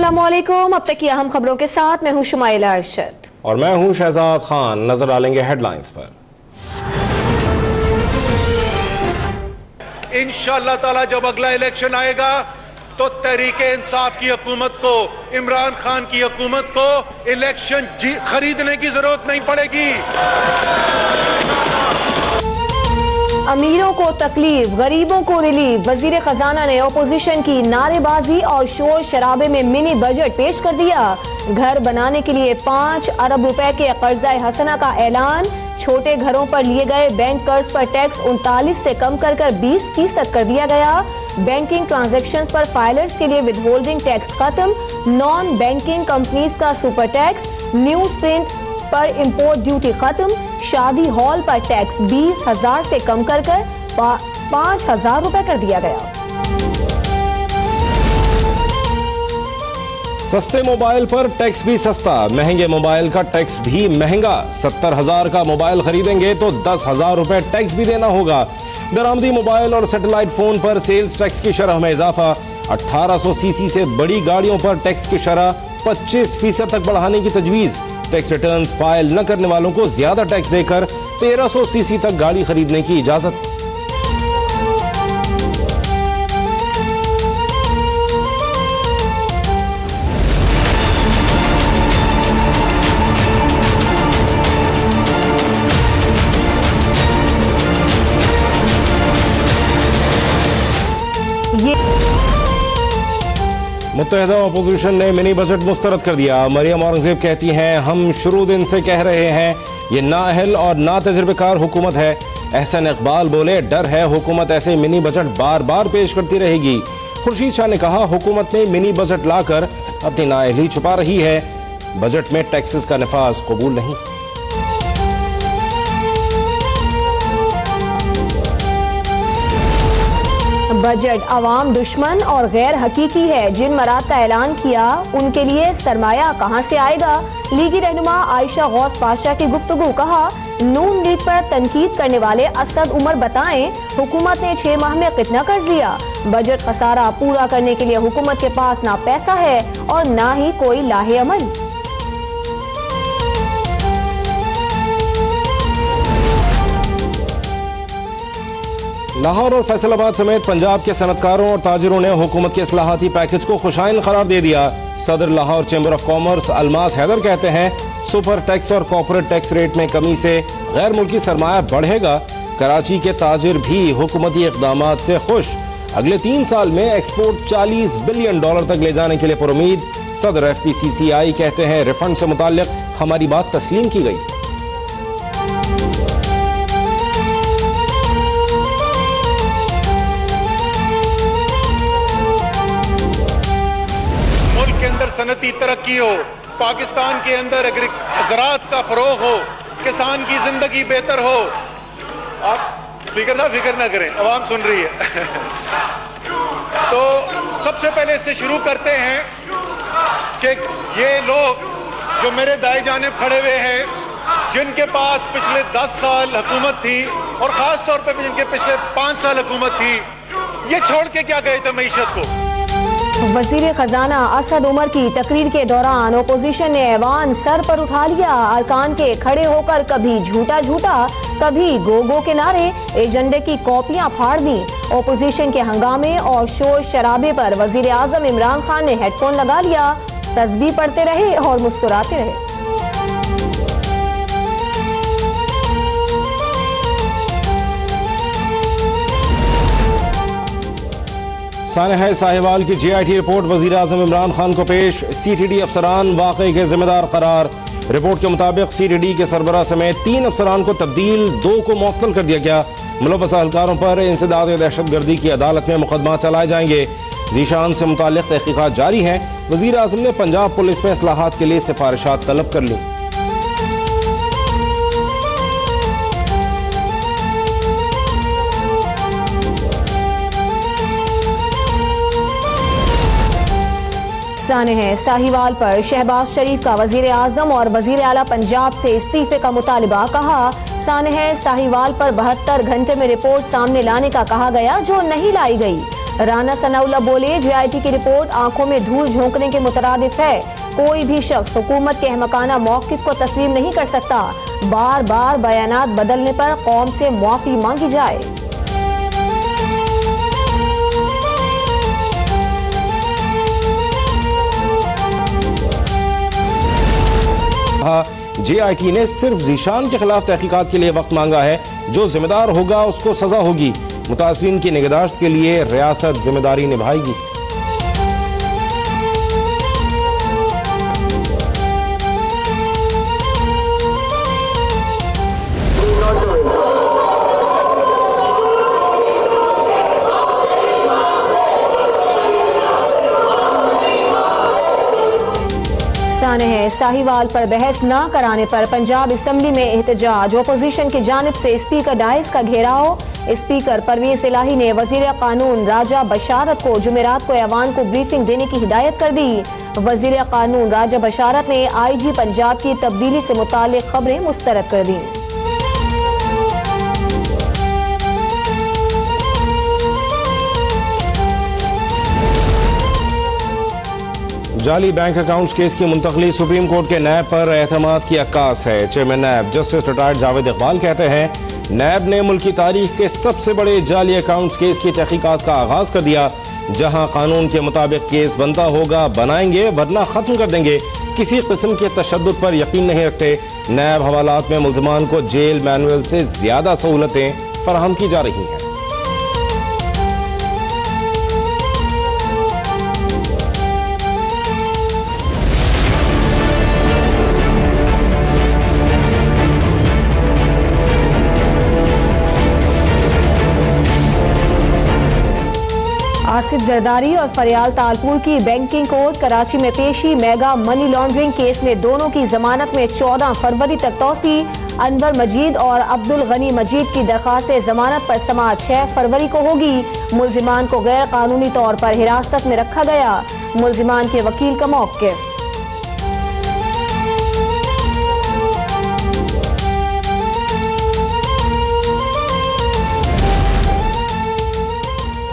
अस्सलामुअलैकुम। अब तक की अहम खबरों के साथ मैं हूं शुमाइला अरशद और मैं हूं शहजाद खान। नजर डालेंगे हेडलाइंस पर। इंशाअल्लाह ताला जब अगला इलेक्शन आएगा तो तहरीके इंसाफ की हुकूमत को, इमरान खान की हुकूमत को इलेक्शन खरीदने की जरूरत नहीं पड़ेगी। अमीरों को तकलीफ, गरीबों को रिलीफ। वजीर खजाना ने अपोजिशन की नारेबाजी और शोर शराबे में मिनी बजट पेश कर दिया। घर बनाने के लिए 5 अरब रुपए के कर्जा हसना का ऐलान। छोटे घरों पर लिए गए बैंक कर्ज पर टैक्स 39 से कम कर 20% कर दिया गया। बैंकिंग ट्रांजैक्शंस पर फाइलर्स के लिए विदहोल्डिंग टैक्स खत्म। नॉन बैंकिंग कंपनीज का सुपर टैक्स। न्यूज प्रिंट पर इंपोर्ट ड्यूटी खत्म। शादी हॉल पर टैक्स 20,000 से कम कर 5,000 रुपए कर दिया गया। सस्ते मोबाइल पर टैक्स भी सस्ता, महंगे मोबाइल का टैक्स भी महंगा। 70,000 का मोबाइल खरीदेंगे तो 10,000 रुपए टैक्स भी देना होगा। दरामदी मोबाइल और सैटेलाइट फोन पर सेल्स टैक्स की शरह में इजाफा। 1800 सीसी से बड़ी गाड़ियों पर टैक्स की शरह 25% तक बढ़ाने की तजवीज। टैक्स रिटर्न्स फाइल न करने वालों को ज्यादा टैक्स देकर 1300 सीसी तक गाड़ी खरीदने की इजाजत। मुत्तहिदा अपोजिशन ने मिनी बजट मुस्तरद कर दिया। मरियम औरंगजेब कहती हैं, हम शुरू दिन से कह रहे हैं ये नाअहल और ना तजुर्बेकार हुकूमत है। एहसन इकबाल बोले, डर है हुकूमत ऐसे मिनी बजट बार बार पेश करती रहेगी। खुर्शीद शाह ने कहा, हुकूमत ने मिनी बजट लाकर अपनी नाअहली छुपा रही है। बजट में टैक्सेस का नफाज कबूल नहीं। बजट अवाम दुश्मन और गैर हकीकी है। जिन मराद का ऐलान किया उनके लिए सरमाया कहां से आएगा। लीगी रहनुमा आयशा गौस पाशा की गुफ्तगू। कहा, नून लीग पर तनकीद करने वाले असद उमर बताएं हुकूमत ने 6 माह में कितना कर्ज लिया। बजट खसारा पूरा करने के लिए हुकूमत के पास ना पैसा है और ना ही कोई लाहे अमल। लाहौर और फैसलाबाद समेत पंजाब के सनतकारों और ताजिरों ने हुकूमत के इस्लाहाती पैकेज को खुशाइन करार दे दिया। सदर Lahore chamber of commerce Almas Haider कहते हैं, सुपर टैक्स और कॉर्पोरेट टैक्स रेट में कमी से गैर मुल्की सरमाया बढ़ेगा। कराची के ताजिर भी हुकूमती इक़दामात से खुश। अगले 3 साल में एक्सपोर्ट $40 बिलियन तक ले जाने के लिए पुरुमीद। सदर FPCCI कहते हैं, रिफंड से मुताल्लिक हमारी बात तस्लीम की गई। सनती तरक्की हो, पाकिस्तान के अंदर ज़राअत का फरोग हो, किसान की जिंदगी बेहतर हो। आप फिक्र ना करें, अवाम सुन रही है। तो सबसे पहले इससे शुरू करते हैं कि ये लोग जो मेरे दाएं जानिब खड़े हुए हैं, जिनके पास पिछले 10 साल हुकूमत थी और खास तौर पर जिनके पिछले 5 साल हुकूमत थी, ये छोड़ के क्या गए थे मईशत को। वजीर खजाना असद उमर की तकरीर के दौरान ओपोजिशन ने ऐवान सर पर उठा लिया। अरकान के खड़े होकर कभी झूठा झूठा कभी गो के नारे, एजेंडे की कॉपियां फाड़ दी। ओपोजिशन के हंगामे और शोर शराबे पर वजीर आजम इमरान खान ने हेडफोन लगा लिया, तस्बीह पढ़ते रहे और मुस्कुराते रहे। सानहा साहिवाल की GIT रिपोर्ट वजीर आजम इमरान खान को पेश। CTD अफसरान वाकई के जिम्मेदार करार। रिपोर्ट के मुताबिक CTD के सरबराह समेत 3 अफसरान को तब्दील, 2 को मुअत्तल कर दिया गया। मुलव्वस एहलकारों पर इंसदाद दहशतगर्दी की अदालत में मुकदमा चलाए जाएंगे। जीशान से मुताल्लिक तहकीकात जारी हैं। वजीर आजम ने पंजाब पुलिस में इस्लाहात के लिए सिफारिशात तलब कर ली। सानहा साहिवाल पर शहबाज शरीफ का वजीर आजम और वजीर आला पंजाब से इस्तीफे का मुतालिबा। कहा, सानहा साहिवाल पर 72 घंटे में रिपोर्ट सामने लाने का कहा गया जो नहीं लाई गई। राना सनाउल्लाह बोले, JIT की रिपोर्ट आंखों में धूल झोंकने के मुतरादिफ है। कोई भी शख्स हुकूमत के अहमकाना मौक़िफ़ को तस्लीम नहीं कर सकता। बार बार बयानात बदलने पर कौम से मुआफ़ी मांगी जाए। JIT ने सिर्फ ज़ीशान के खिलाफ तहकीकात के लिए वक्त मांगा है। जो जिम्मेदार होगा उसको सजा होगी। मुतासिरीन की निगहदाश्त के लिए रियासत जिम्मेदारी निभाएगी। साहिवाल पर बहस न कराने पर पंजाब असम्बली में एहतजाज। अपोजिशन की जानिब से स्पीकर डाइस का घेराव। स्पीकर परवेज इलाही ने वजीर कानून राजा बशारत को जुमेरात को ऐवान को ब्रीफिंग देने की हिदायत कर दी। वजीर कानून राजा बशारत ने IG पंजाब की तब्दीली से मुताल्लिक खबरें मुस्तरद कर दी। जाली बैंक अकाउंट्स केस की मुंतकली सुप्रीम कोर्ट के नैब पर एतमाद की अक्कास है। Chairman NAB justice retired Javed Iqbal कहते हैं, नैब ने मुल्क की तारीख के सबसे बड़े जाली अकाउंट्स केस की तहकीकात का आगाज कर दिया। जहां कानून के मुताबिक केस बनता होगा बनाएंगे, वरना खत्म कर देंगे। किसी किस्म के तशद्दुद पर यकीन नहीं रखते। नैब हवालात में मुल्ज़िमान को जेल मैनुअल से ज्यादा सहूलतें फराहम की जा रही हैं। आसिफ जरदारी और फरियाल तालपुर की बैंकिंग कोर्ट कराची में पेशी। मेगा मनी लॉन्ड्रिंग केस में दोनों की जमानत में 14 फरवरी तक तौसी। अनवर मजीद और अब्दुल गनी मजीद की दरखास्त जमानत पर समाअत 6 फरवरी को होगी। मुल्जिमान को गैर कानूनी तौर पर हिरासत में रखा गया। मुल्जिमान के वकील का मौक़िफ़।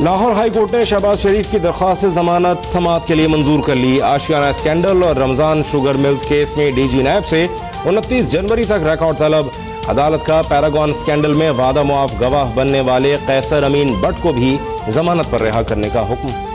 लाहौर हाई कोर्ट ने शहबाज शरीफ की दरख्वास्त जमानत समाअत के लिए मंजूर कर ली। आशियाना स्कैंडल और रमजान शुगर मिल्स केस में DG नैब से 29 जनवरी तक रिकॉर्ड तलब। अदालत का पैरागॉन स्कैंडल में वादा मुआफ गवाह बनने वाले कैसर अमीन भट्ट को भी जमानत पर रिहा करने का हुक्म।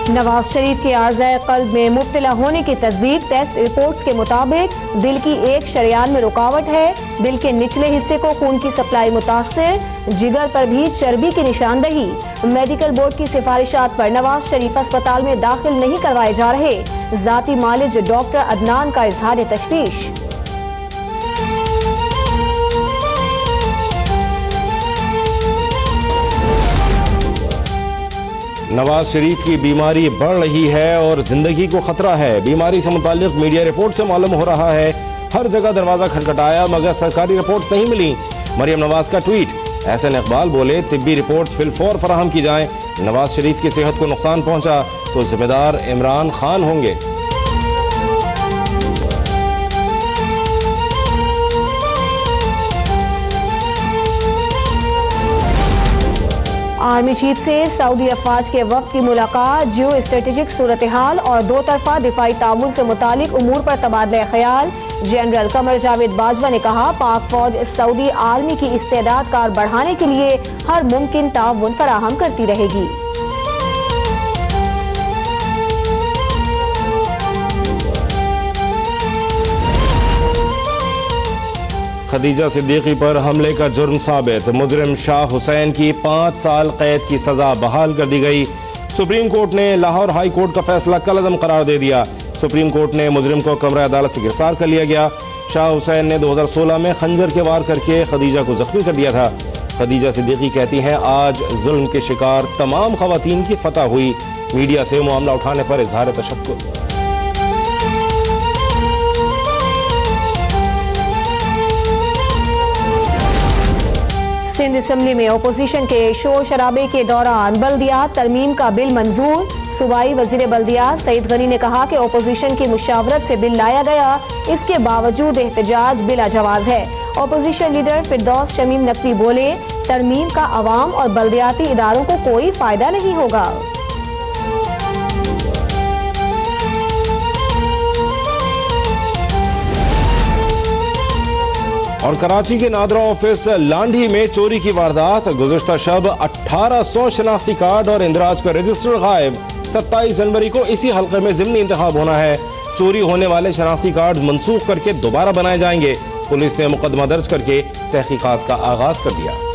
नवाज शरीफ के आर्ज़ाए क़ल्ब में मुब्तला होने की तस्दीक। टेस्ट रिपोर्ट्स के मुताबिक दिल की एक शरियान में रुकावट है। दिल के निचले हिस्से को खून की सप्लाई मुतासिर। जिगर पर भी चर्बी की निशानदही। मेडिकल बोर्ड की सिफारिशात पर नवाज शरीफ अस्पताल में दाखिल नहीं करवाए जा रहे। ज़ाती मालिज डॉक्टर अदनान का इजहार तशवीश। नवाज शरीफ की बीमारी बढ़ रही है और जिंदगी को खतरा है। बीमारी से मुताल्लिक मीडिया रिपोर्ट से मालूम हो रहा है, हर जगह दरवाजा खटखटाया मगर सरकारी रिपोर्ट नहीं मिली। मरियम नवाज का ट्वीट। एहसन इकबाल बोले, तिब्बी रिपोर्ट फिलफौर फराहम की जाए। नवाज शरीफ की सेहत को नुकसान पहुंचा तो जिम्मेदार इमरान खान होंगे। आर्मी चीफ से सऊदी अफवाज के वक्त की मुलाकात। जियो स्ट्रेटेजिक सूरत हाल और दो तरफा दिफाई ताउन से मुतालिक उमूर पर तबादला ख्याल। जनरल कमर जावेद बाजवा ने कहा, पाक फौज सऊदी आर्मी की इस्तेदाद कार बढ़ाने के लिए हर मुमकिन ताउन फराहम करती रहेगी। खदीजा सिद्दीकी पर हमले का जुर्म साबित। मुजरिम शाह हुसैन की 5 साल कैद की सजा बहाल कर दी गई। सुप्रीम कोर्ट ने लाहौर हाई कोर्ट का फैसला कलअदम करार दे दिया। सुप्रीम कोर्ट ने मुजरिम को कमरा अदालत से गिरफ्तार कर लिया गया। शाह हुसैन ने 2016 में खंजर के वार करके खदीजा को जख्मी कर दिया था। खदीजा सिद्दीकी कहती हैं, आज जुल्म के शिकार तमाम खवातीन की फतह हुई। मीडिया से मामला उठाने पर इजहार तशक्कुर। सिंध असम्बली में अपोजिशन के शोर शराबे के दौरान बल्दियात तरमीम का बिल मंजूर। सूबाई वजीर बल्दियात सईद गनी ने कहा कि ओपोजिशन की मुशावरत से बिल लाया गया, इसके बावजूद एहतजाज बिला जवाज है। ओपोजिशन लीडर फिरदौस शमीम नकवी बोले, तरमीम का अवाम और बल्दियाती इदारों को कोई फायदा नहीं होगा। और कराची के नादरा ऑफिस लांढी में चोरी की वारदात। गुज़िश्ता शब 1800 शनाख्ती कार्ड और इंदराज का रजिस्टर गायब। 27 जनवरी को इसी हल्के में ज़िमनी इंतखाब होना है। चोरी होने वाले शनाख्ती कार्ड मनसूख करके दोबारा बनाए जाएंगे। पुलिस ने मुकदमा दर्ज करके तहकीकात का आगाज कर दिया।